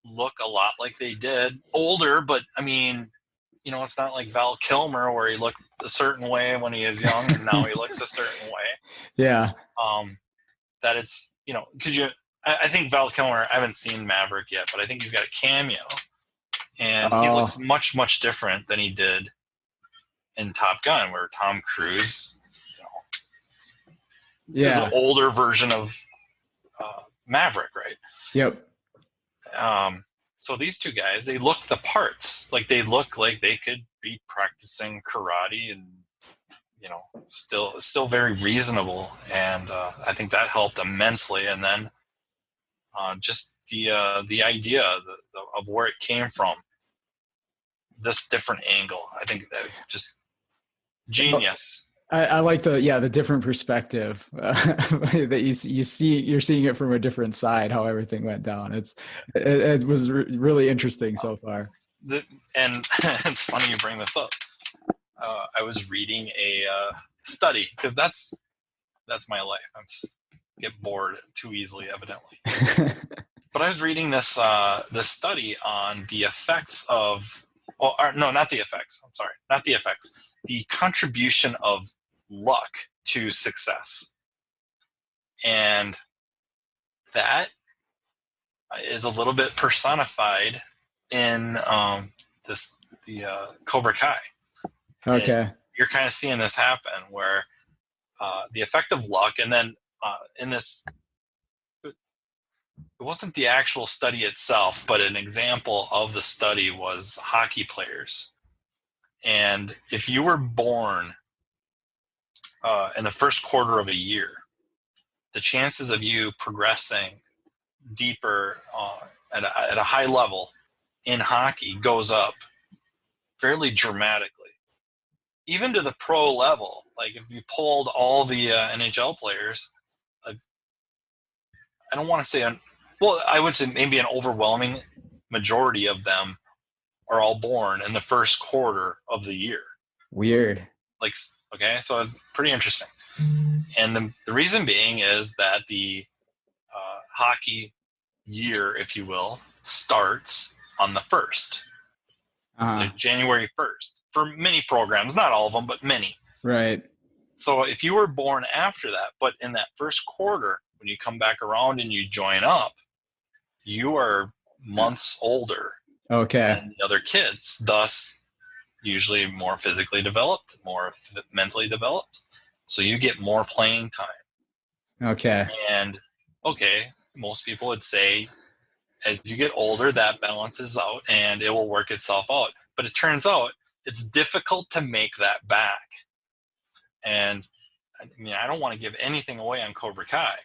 look a lot like they did, older, but I mean, it's not like Val Kilmer where he looked a certain way when he was young and now he looks a certain way. Yeah. That it's, I think Val Kilmer, I haven't seen Maverick yet, but I think he's got a cameo, and he looks much, much different than he did in Top Gun, where Tom Cruise, is an older version of Maverick, right? Yep. So these two guys, they look the parts. Like they look like they could be practicing karate and, still very reasonable. And I think that helped immensely. And then just the idea of where it came from, this different angle, I think that's just genius. I like the different perspective that you're seeing it from a different side, how everything went down. It was really interesting so far. And it's funny you bring this up. I was reading a study, because that's my life. I get bored too easily, evidently. But I was reading this study on the effects of, not the effects. I'm sorry, not the effects. The contribution of luck to success. And that is a little bit personified in the Cobra Kai. Okay. And you're kind of seeing this happen where the effect of luck, and then in this, it wasn't the actual study itself, but an example of the study was hockey players. And if you were born in the first quarter of a year, the chances of you progressing deeper at a high level in hockey goes up fairly dramatically. Even to the pro level, like if you pulled all the NHL players, I don't want to say, I would say maybe an overwhelming majority of them are all born in the first quarter of the year. Weird. Like, okay, so it's pretty interesting. And the reason being is that the hockey year, if you will, starts on the 1st, January 1st, for many programs, not all of them, but many. Right. So if you were born after that, but in that first quarter, when you come back around and you join up, you are months older than the other kids, thus usually more physically developed, more mentally developed. So you get more playing time. Okay. And most people would say as you get older, that balances out and it will work itself out. But it turns out it's difficult to make that back. And I mean, I don't want to give anything away on Cobra Kai,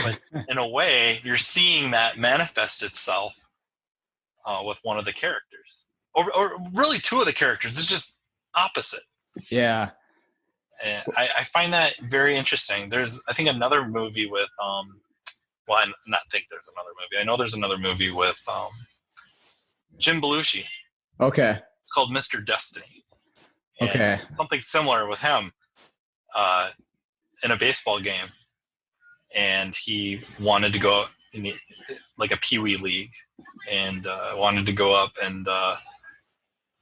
but in a way, you're seeing that manifest itself with one of the characters, or really two of the characters. It's just opposite. Yeah. And I find that very interesting. There's, I think, another movie with, well, I not think there's another movie. I know there's another movie with Jim Belushi. Okay. It's called Mr. Destiny. And okay. Something similar with him in a baseball game. And he wanted to go in like a peewee league and wanted to go up and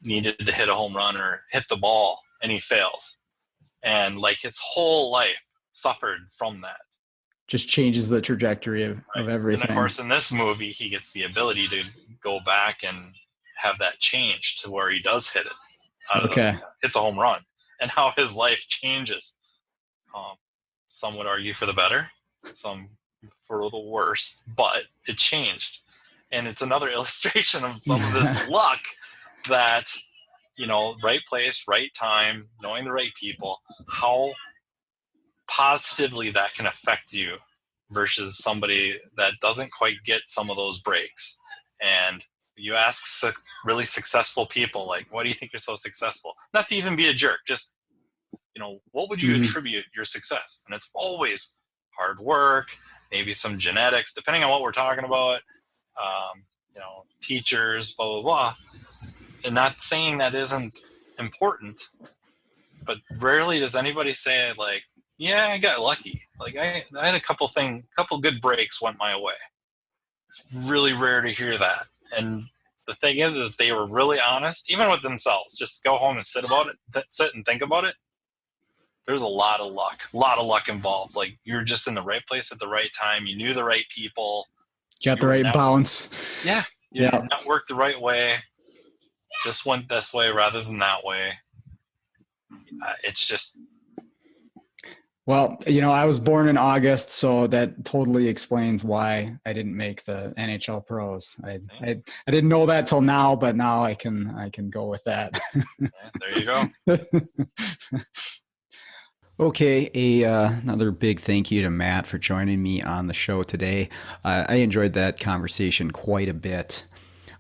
needed to hit a home run or hit the ball, and he fails. And like his whole life suffered from that. Just changes the trajectory of everything. And of course, in this movie, he gets the ability to go back and have that change to where he does hit it. Hits a home run, and how his life changes. Some would argue for the better, some for the worse, but it changed. And it's another illustration of some of this luck that, you know, right place, right time, knowing the right people, how positively that can affect you versus somebody that doesn't quite get some of those breaks. And you ask really successful people, like, why do you think you're so successful? Not to even be a jerk, just, you know, what would you attribute your success? And it's always hard work, maybe some genetics, depending on what we're talking about, you know, teachers, blah, blah, blah. And not saying that isn't important, but rarely does anybody say, like, yeah, I got lucky. Like I had a couple good breaks went my way. It's really rare to hear that. And the thing is they were really honest, even with themselves. Just go home and sit and think about it. There's a lot of luck involved. Like you're just in the right place at the right time. You knew the right people. Got the right balance. Yeah. You networked the right way. This went this way rather than that way. It's just. Well, you know, I was born in August, so that totally explains why I didn't make the NHL pros. I didn't know that till now, but now I can go with that. There you go. Okay, another big thank you to Matt for joining me on the show today. I enjoyed that conversation quite a bit.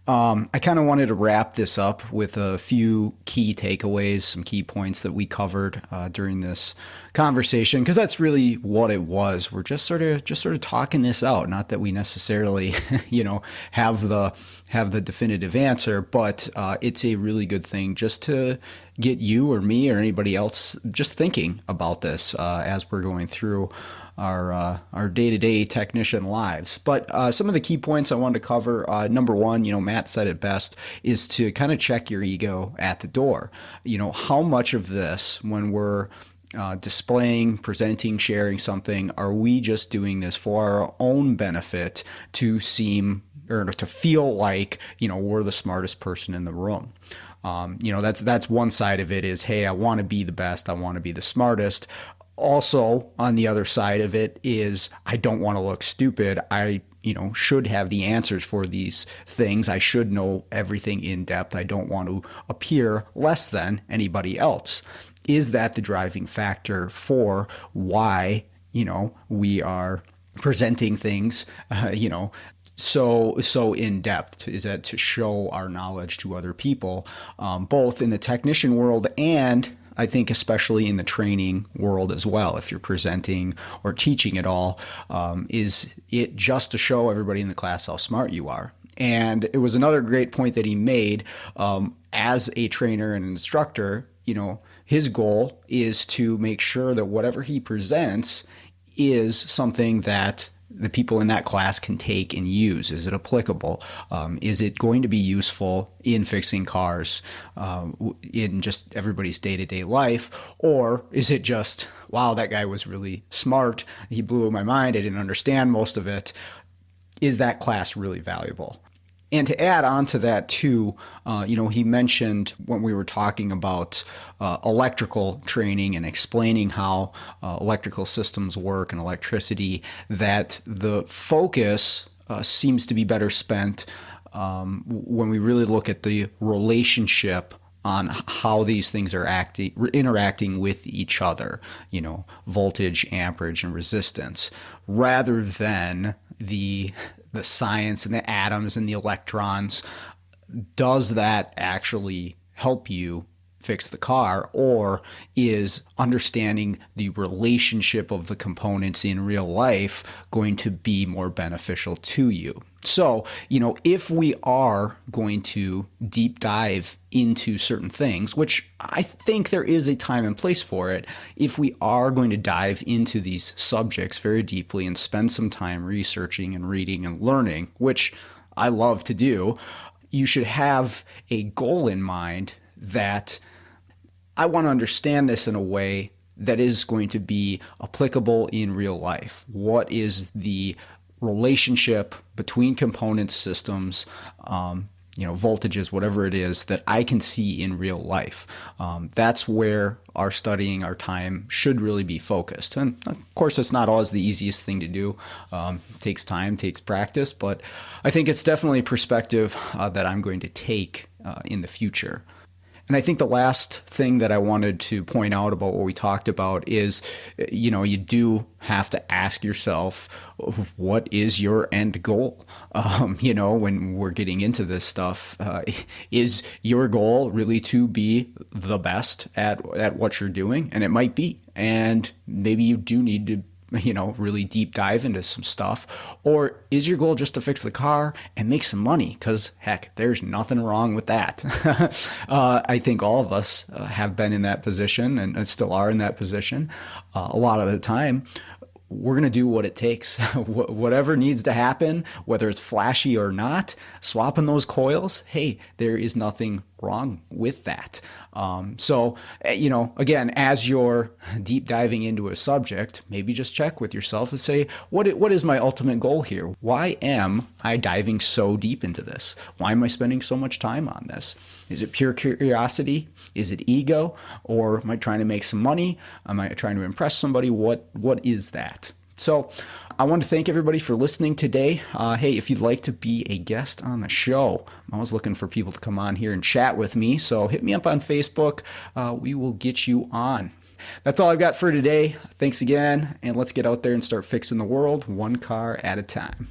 I kind of wanted to wrap this up with a few key takeaways, some key points that we covered during this conversation, because that's really what it was. We're just sort of talking this out. Not that we necessarily, you know, have the definitive answer, but it's a really good thing just to get you or me or anybody else just thinking about this as we're going through our day-to-day technician lives. But some of the key points I wanted to cover, number one, you know, Matt said it best, is to kind of check your ego at the door. You know, how much of this, when we're displaying, presenting, sharing something, are we just doing this for our own benefit to seem or to feel like, you know, we're the smartest person in the room? You know, that's one side of it is, hey, I want to be the best. I want to be the smartest. Also, on the other side of it is, I don't want to look stupid. I, you know, should have the answers for these things. I should know everything in depth. I don't want to appear less than anybody else. Is that the driving factor for why, you know, we are presenting things, you know, so in depth? Is that to show our knowledge to other people, both in the technician world and I think especially in the training world as well? If you're presenting or teaching at all, is it just to show everybody in the class how smart you are? And it was another great point that he made. As a trainer and instructor, his goal is to make sure that whatever he presents is something that the people in that class can take and use. Is it applicable? Is it going to be useful in fixing cars, in just everybody's day-to-day life? Or is it just, wow, that guy was really smart, he blew my mind, I didn't understand most of it? Is that class really valuable? And to add on to that too, he mentioned when we were talking about electrical training and explaining how electrical systems work and electricity, that the focus seems to be better spent when we really look at the relationship on how these things are interacting with each other, voltage, amperage, and resistance, rather than the science and the atoms and the electrons. Does that actually help you fix the car, or is understanding the relationship of the components in real life going to be more beneficial to you? So, if we are going to deep dive into certain things, which I think there is a time and place for it, if we are going to dive into these subjects very deeply and spend some time researching and reading and learning, which I love to do, you should have a goal in mind that I want to understand this in a way that is going to be applicable in real life. What is the relationship between components, systems, voltages, whatever it is, that I can see in real life? That's where our studying, our time should really be focused. And of course, it's not always the easiest thing to do. It takes time, takes practice, but I think it's definitely a perspective that I'm going to take in the future. And I think the last thing that I wanted to point out about what we talked about is, you do have to ask yourself, what is your end goal? When we're getting into this stuff, is your goal really to be the best at what you're doing? And it might be. And maybe you do need to really deep dive into some stuff? Or is your goal just to fix the car and make some money? Because heck, there's nothing wrong with that. I think all of us have been in that position and still are in that position. A lot of the time, we're going to do what it takes. Whatever needs to happen, whether it's flashy or not, swapping those coils, hey, there is nothing wrong with that. So, again, as you're deep diving into a subject, maybe just check with yourself and say, what is my ultimate goal here? Why am I diving so deep into this? Why am I spending so much time on this? Is it pure curiosity? Is it ego? Or am I trying to make some money? Am I trying to impress somebody? What is that? So I want to thank everybody for listening today. Hey, if you'd like to be a guest on the show, I'm always looking for people to come on here and chat with me. So hit me up on Facebook. We will get you on. That's all I've got for today. Thanks again. And let's get out there and start fixing the world one car at a time.